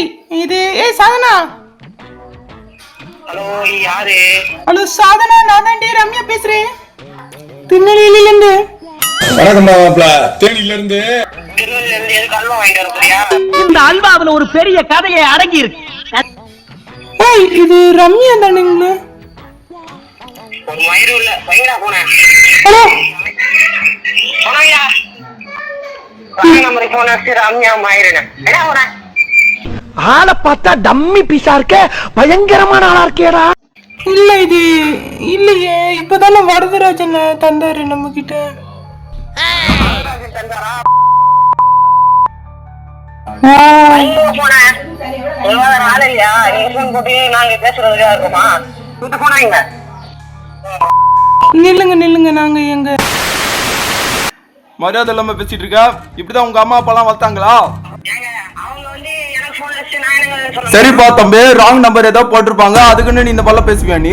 ஏய் சாதனா. ஹலோ யாரு? ஹலோ சாதனா, நான் தான்டி ரம்யா பேசுறேன். திருநெல்வேலில இருந்து. வணக்கம் மாப்ள. தேனில இருந்து. திருநெல்வேலில இருந்து எதுக்கு அல்வா வாங்கிட்டு வரறியா? இந்த அல்வாவுல ஒரு பெரிய கதையை அடங்கி இருக்கு. ஏய் இது ரம்யா தானுங்க. ஒரு மயிரும் இல்ல. வைங்கடா போன. ஹலோ. போனயா? நம்பருக்கு போன ரம்யா மயிருன்னு. என்ன போன? ஆளை பார்த்தா டம்மி பீஸா இருக்க, பயங்கரமான ஆளா இருக்கேடா. இல்ல இது இல்லையே, இப்பதானே வரதராஜன் தந்தாரு நம்ம கிட்ட. நில்லுங்க நாங்க எங்க மரியாதை இல்லாம பேசிட்டு இருக்கா. இப்படிதான் உங்க அம்மா அப்பா எல்லாம் வளர்த்தாங்களா? சரிப்பா தம்பி, ராங் நம்பர் ஏதோ போட்டிருப்பாங்க, அதுக்குன்னு நீ இந்த பல்ல பேசுவியா நீ?